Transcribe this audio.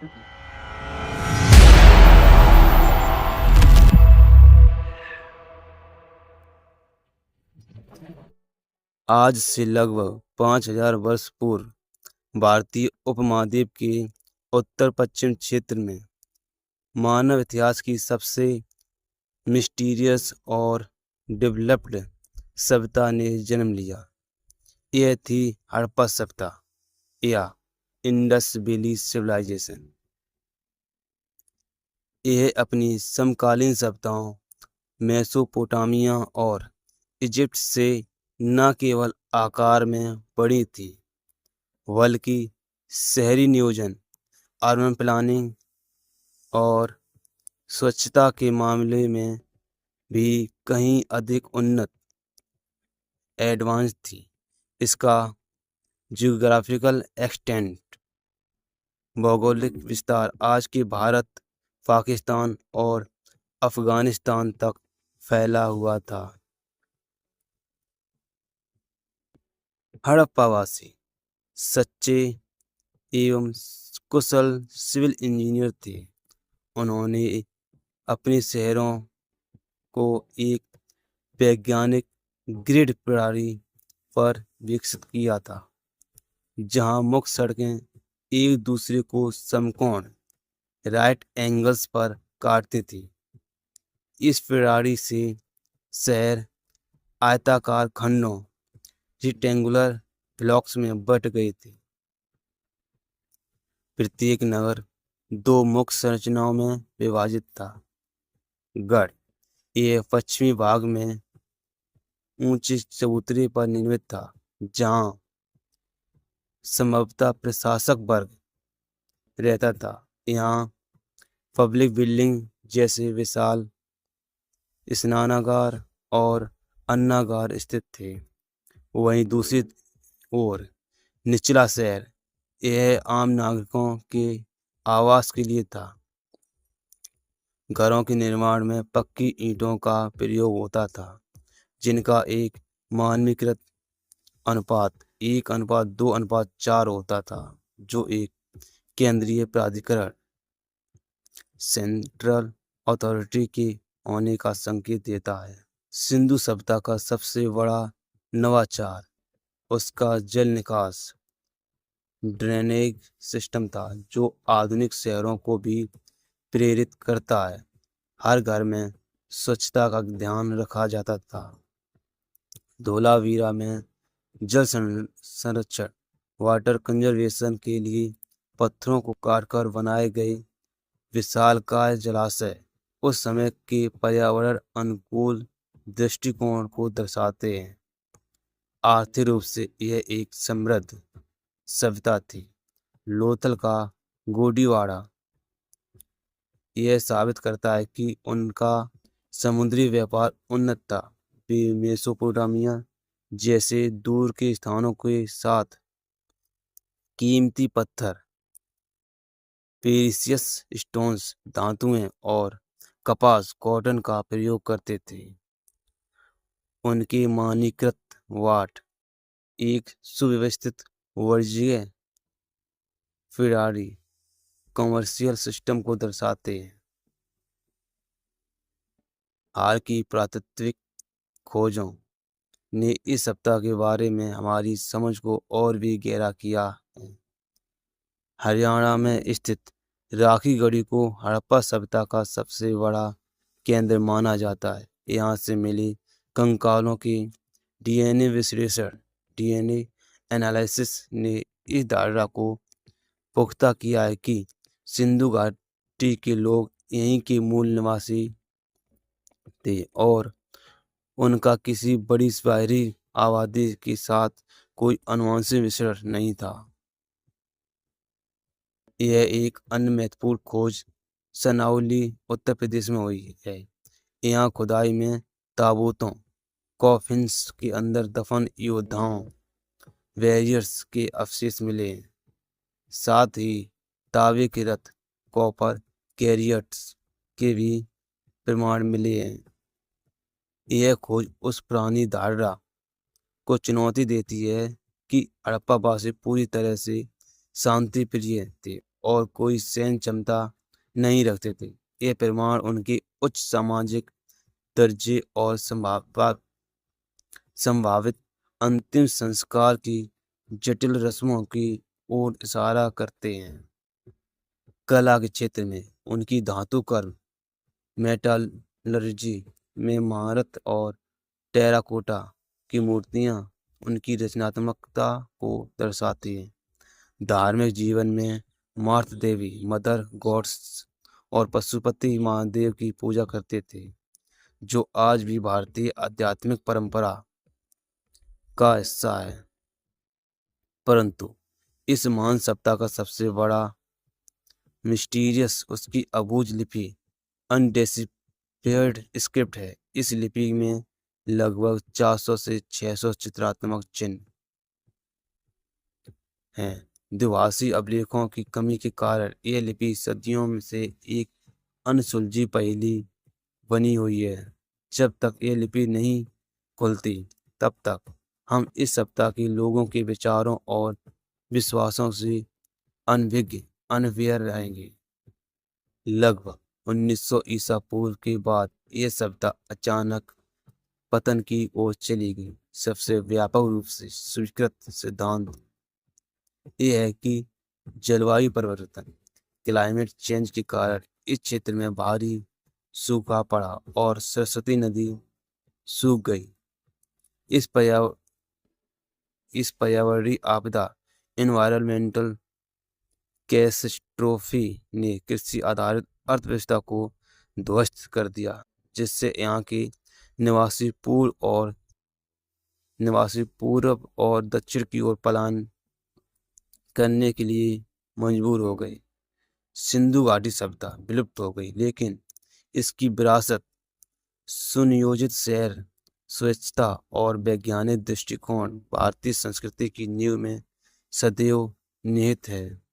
आज से लगभग 5000 वर्ष पूर्व भारतीय उपमहाद्वीप के उत्तर-पश्चिम क्षेत्र में मानव इतिहास की सबसे मिस्टीरियस और डेवलप्ड सभ्यता ने जन्म लिया। यह थी हड़प्पा सभ्यता या इंडस वैली सिविलाइजेशन। यह अपनी समकालीन सभ्यताओं मेसोपोटामिया और इजिप्ट से न केवल आकार में बड़ी थी, बल्कि शहरी नियोजन, अर्बन प्लानिंग और स्वच्छता के मामले में भी कहीं अधिक उन्नत एडवांस थी। इसका जियोग्राफिकल एक्सटेंट, भौगोलिक विस्तार आज के भारत, पाकिस्तान और अफगानिस्तान तक फैला हुआ था। हड़प्पावासी सच्चे एवं कुशल सिविल इंजीनियर थे। उन्होंने अपने शहरों को एक वैज्ञानिक ग्रिड प्रणाली पर विकसित किया था, जहां मुख्य सड़कें एक दूसरे को समकोण राइट एंगल्स पर काटती थी। इस प्रणाली से शहर आयताकार खंडों रेक्टेंगुलर ब्लॉक्स में बंट गए थे। प्रत्येक नगर दो मुख्य संरचनाओं में विभाजित था। गढ़ यह पश्चिमी भाग में ऊंचे चबूतरे पर निर्मित था, जहां संभवतः प्रशासक वर्ग रहता था। यहाँ पब्लिक बिल्डिंग जैसे विशाल स्नानागार और अन्नागार स्थित थे। वहीं दूसरी ओर निचला शहर यह आम नागरिकों के आवास के लिए था। घरों के निर्माण में पक्की ईंटों का प्रयोग होता था, जिनका एक मानकीकृत अनुपात 1:2:4 होता था, जो एक केंद्रीय प्राधिकरण सेंट्रल अथॉरिटी के होने का संकेत देता है। सिंधु सभ्यता का सबसे बड़ा नवाचार उसका जल निकास ड्रेनेज सिस्टम था, जो आधुनिक शहरों को भी प्रेरित करता है। हर घर में स्वच्छता का ध्यान रखा जाता था। धोलावीरा में जल संरक्षण वाटर कंजर्वेशन के लिए पत्थरों को काटकर बनाए गए विशालकाय जलाशय उस समय के पर्यावरण अनुकूल दृष्टिकोण को दर्शाते हैं। आर्थिक रूप से यह एक समृद्ध सभ्यता थी। लोथल का गोडीवाड़ा यह साबित करता है कि उनका समुद्री व्यापार उन्नत था। मेसोपोटामिया जैसे दूर के स्थानों के साथ कीमती पत्थर, प्रीशियस स्टोन्स, धातुएं और कपास, कॉटन का प्रयोग करते थे। उनके मानकीकृत वाट एक सुव्यवस्थित वाणिज्यिक प्रणाली कमर्शियल सिस्टम को दर्शाते हैं। हाल की पुरातात्विक खोजों ने इस सप्ताह के बारे में हमारी समझ को और भी गहरा किया है। हरियाणा में स्थित राखी गढ़ी को हड़प्पा सभ्यता का सबसे बड़ा केंद्र माना जाता है। यहाँ से मिले कंकालों के डीएनए विश्लेषण डीएनए एनालिसिस ने इस धारणा को पुख्ता किया है कि सिंधु घाटी के लोग यहीं के मूल निवासी थे और उनका किसी बड़ी शहरी आबादी के साथ कोई आनुवंशिक मिश्रण नहीं था। यह एक अन्य महत्वपूर्ण खोज सनाउली, उत्तर प्रदेश में हुई है। यहाँ खुदाई में ताबूतों कॉफिन्स के अंदर दफन योद्धाओं वॉरियर्स के अवशेष मिले हैं। साथ ही तांबे के रथ कॉपर कैरियट्स के भी प्रमाण मिले हैं। यह खोज उस पुरानी धारणा को चुनौती देती है कि हड़प्पावासी पूरी तरह से शांति प्रिय थे और कोई सहन क्षमता नहीं रखते थे। ये प्रमाण उनके उच्च सामाजिक दर्जे और संभावित अंतिम संस्कार की जटिल रस्मों की ओर इशारा करते हैं। कला के क्षेत्र में उनकी धातु कर्म, मेटलर्जी में महारत और टेराकोटा की मूर्तियां उनकी रचनात्मकता को दर्शाती हैं। धार्मिक जीवन में मार्थ देवी, मदर गॉड्स और पशुपति महादेव की पूजा करते थे, जो आज भी भारतीय आध्यात्मिक परंपरा का हिस्सा है। परंतु इस महान सप्ताह का सबसे बड़ा मिस्टीरियस उसकी अबूझ लिपि, अनडेसिफर्ड स्क्रिप्ट है। इस लिपि में लगभग 400 से 600 चित्रात्मक चिन्ह हैं। द्विभाषी अभिलेखों की कमी के कारण यह लिपि सदियों से एक अनसुलझी पहेली बनी हुई है। जब तक यह लिपि नहीं खुलती, तब तक हम इस सप्ताह के लोगों के विचारों और विश्वासों से अनभिज्ञ रहेंगे। लगभग 1900 ईसा पूर्व के बाद यह सप्ताह अचानक पतन की ओर चली गई। सबसे व्यापक रूप से स्वीकृत सिद्धांत यह है कि जलवायु परिवर्तन, क्लाइमेट चेंज के कारण इस क्षेत्र में भारी सूखा पड़ा और सरस्वती नदी सूख गई। इस पर्यावरणीय आपदा, एनवायरमेंटल कैटास्ट्रोफी ने कृषि आधारित अर्थव्यवस्था को ध्वस्त कर दिया, जिससे यहाँ के निवासी पूर्व और दक्षिण की ओर पलायन करने के लिए मजबूर हो गए। सिंधु घाटी सभ्यता विलुप्त हो गई, लेकिन इसकी विरासत, सुनियोजित शहर स्वच्छता और वैज्ञानिक दृष्टिकोण भारतीय संस्कृति की नींव में सदैव निहित है।